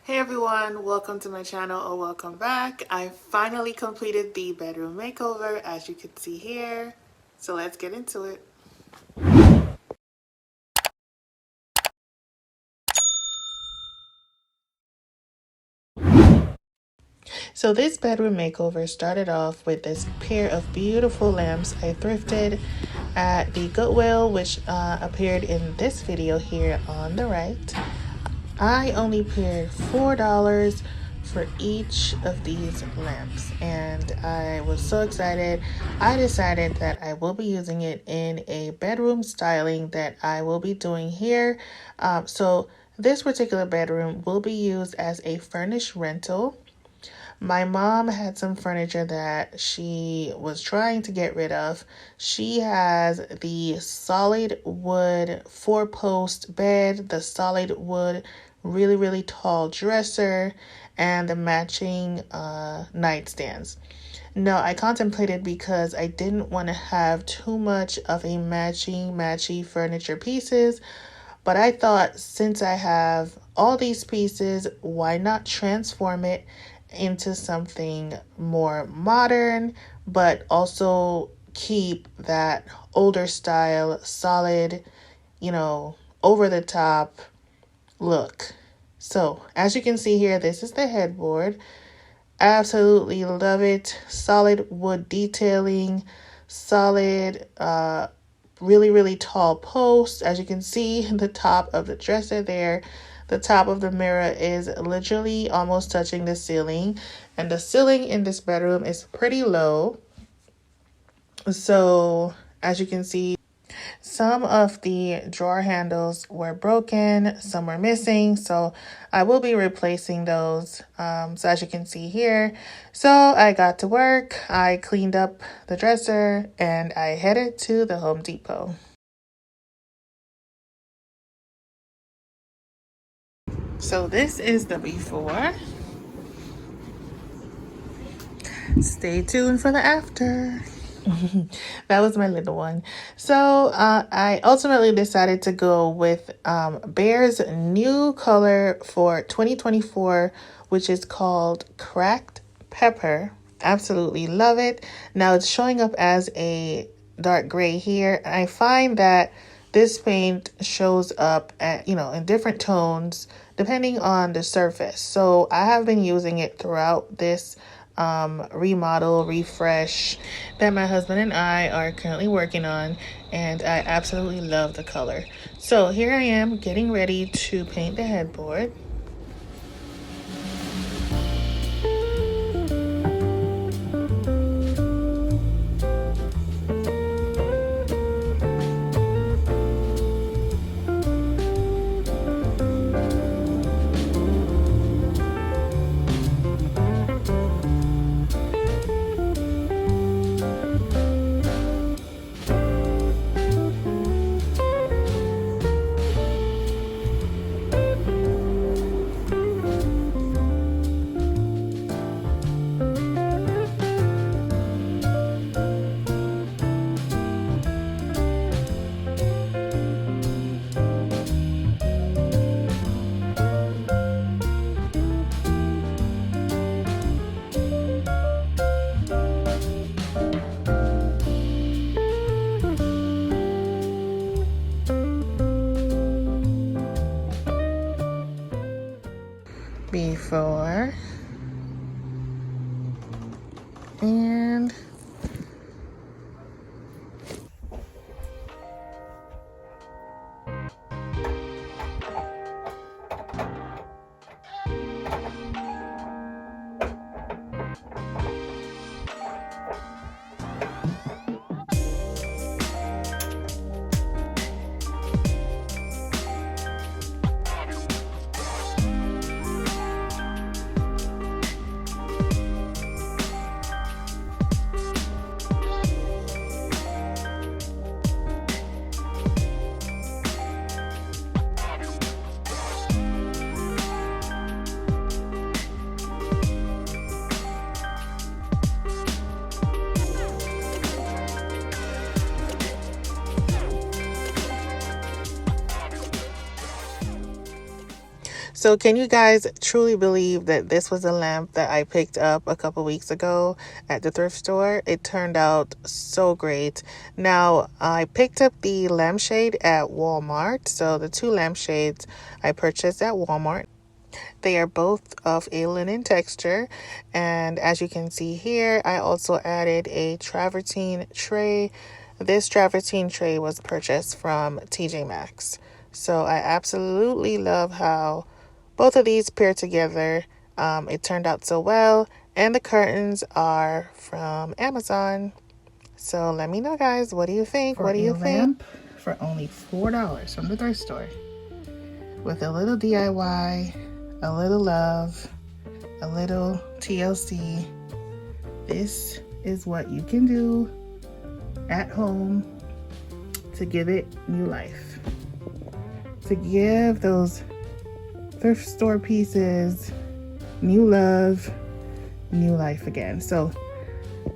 Hey everyone, welcome to my channel or welcome back. I finally completed the bedroom makeover as you can see here. So let's get into it. So this bedroom makeover started off with this pair of beautiful lamps I thrifted at the Goodwill, which appeared in this video here on the right. I only paid $4 for each of these lamps and I was so excited. I decided that I will be using it in a bedroom styling that I will be doing here. So this particular bedroom will be used as a furnished rental. My mom had some furniture that she was trying to get rid of. She has the solid wood 4-post bed, the solid wood really tall dresser, and the matching nightstands. No, I contemplated because I didn't want to have too much of a matchy furniture pieces. But I thought since I have all these pieces, why not transform it into something more modern, but also keep that older style, solid, over the top look. So as you can see here, this is the headboard. Absolutely love it. Solid wood detailing, solid, really tall posts. As you can see, the top of the dresser there, the top of the mirror is literally almost touching the ceiling, and the ceiling in this bedroom is pretty low. So as you can see, some of the drawer handles were broken, some were missing, so I will be replacing those. So as you can see here, so I got to work, I cleaned up the dresser, and I headed to the Home Depot. So this is the before. Stay tuned for the after. That was my little one. So I ultimately decided to go with BEHR's new color for 2024, which is called Cracked Pepper. Absolutely love it. Now it's showing up as a dark gray here. I find that this paint shows up at, in different tones depending on the surface. So I have been using it throughout this remodel, refresh that my husband and I are currently working on, and I absolutely love the color. So here I am getting ready to paint the headboard. Before and So can you guys truly believe that this was a lamp that I picked up a couple weeks ago at the thrift store? It turned out so great. Now, I picked up the lampshade at Walmart. So the two lampshades I purchased at Walmart. They are both of a linen texture, and as you can see here, I also added a travertine tray. This travertine tray was purchased from TJMAXX. So I absolutely love how both of these pair together. It turned out so well, and the curtains are from Amazon. So let me know, guys, what do you think? What do you think? Lamp for only $4 from the thrift store, with a little DIY, a little love, a little TLC. This is what you can do at home to give it new life, to give those thrift store pieces new love, new life again. So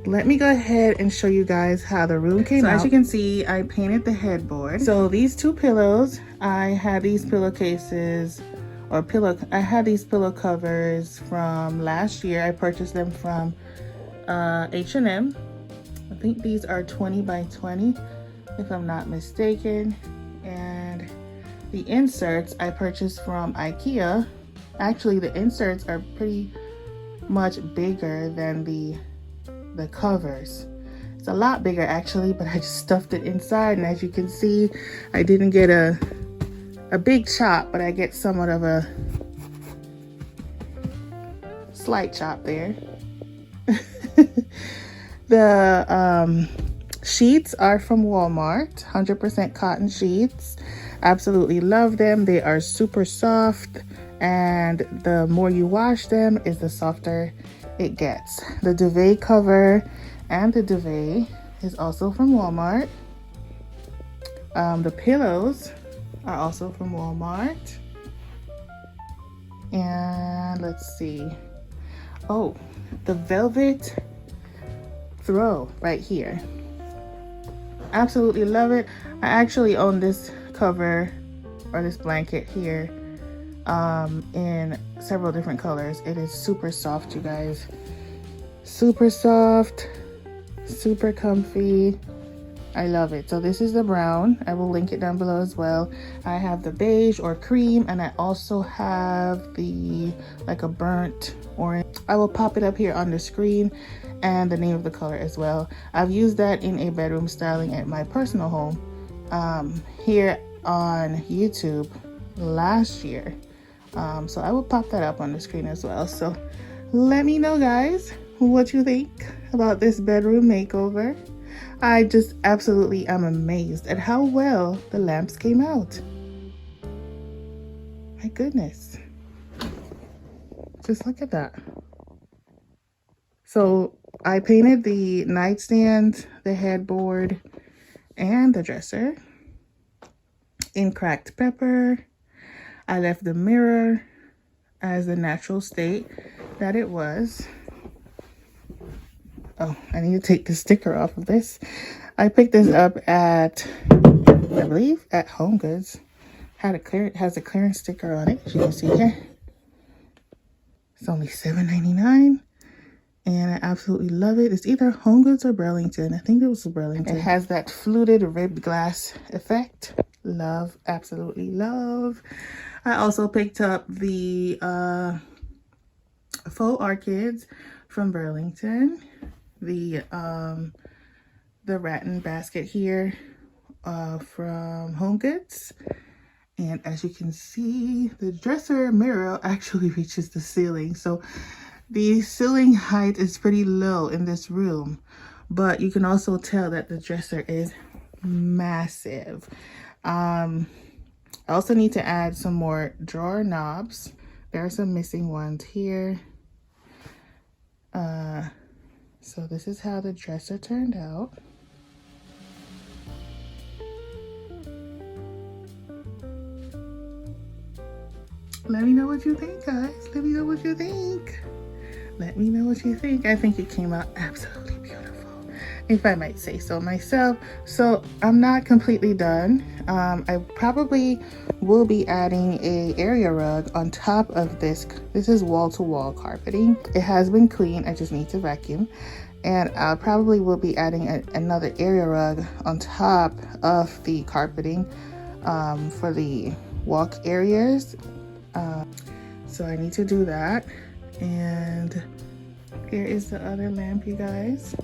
let me go ahead and show you guys how the room came out. As you can see, I painted the headboard. So these two pillows, I had these pillowcases I had these pillow covers from last year. I purchased them from H&M. I think these are 20 by 20 if I'm not mistaken. And the inserts I purchased from IKEA. Actually, the inserts are pretty much bigger than the covers. It's a lot bigger actually, but I just stuffed it inside, and as you can see, I didn't get a big chop, but I get somewhat of a slight chop there. The sheets are from Walmart, 100% cotton sheets. Absolutely love them. They are super soft, and the more you wash them is the softer it gets. The duvet cover and the duvet is also from Walmart. The pillows are also from Walmart. And let's see. Oh, the velvet throw right here. Absolutely love it. I actually own this cover or this blanket here in several different colors. It is super soft, you guys. Super soft, super comfy. I love it. So this is the brown. I will link it down below as well. I have the beige or cream, and I also have the like a burnt orange. I will pop it up here on the screen and the name of the color as well. I've used that in a bedroom styling at my personal home here on YouTube last year. So I will pop that up on the screen as well. So let me know, guys, what you think about this bedroom makeover. I just absolutely am amazed at how well the lamps came out. My goodness. Just look at that. So I painted the nightstand, the headboard, and the dresser in cracked pepper. I left the mirror as the natural state that it was. Oh, I need to take the sticker off of this. I picked this up at, I believe, at Home Goods. Has a clearance sticker on it, as you can see here. It's only $7.99, and I absolutely love it. It's either Home Goods or Burlington. I think it was Burlington. It has that fluted ribbed glass effect. Love, absolutely love. I also picked up the faux orchids from Burlington. The rattan basket here from Home Goods. And as you can see, the dresser mirror actually reaches the ceiling. So the ceiling height is pretty low in this room, but you can also tell that the dresser is massive. I also need to add some more drawer knobs. There are some missing ones here. So this is how the dresser turned out. Let me know what you think, guys. Let me know what you think. Let me know what you think. I think it came out absolutely beautiful. if I might say so myself. So I'm not completely done. I probably will be adding a area rug on top of this. This is wall-to-wall carpeting. It has been cleaned, I just need to vacuum. And I probably will be adding another area rug on top of the carpeting for the walk areas. So I need to do that. And here is the other lamp, you guys.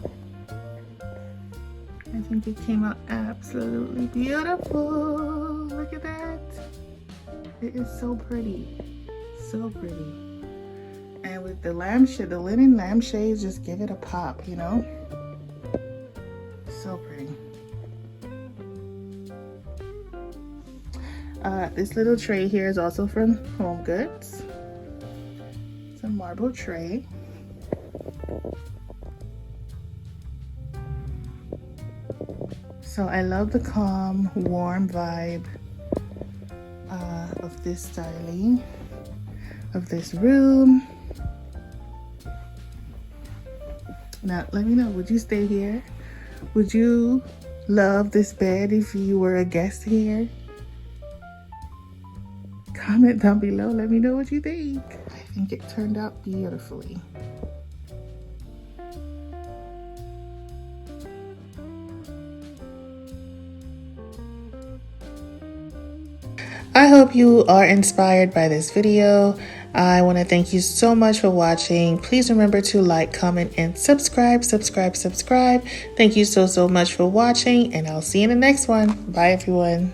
I think it came out absolutely beautiful. Look at that. It is so pretty. So pretty. And with the lampshade, the linen lampshades just give it a pop, you know? So pretty. This little tray here is also from Home Goods. It's a marble tray. So I love the calm, warm vibe of this styling of this room. Now, let me know, would you stay here? Would you love this bed if you were a guest here? Comment down below, let me know what you think. I think it turned out beautifully. I hope you are inspired by this video. I want to thank you so much for watching. Please remember to like, comment, and subscribe. Thank you so much for watching, and I'll see you in the next one. Bye, everyone.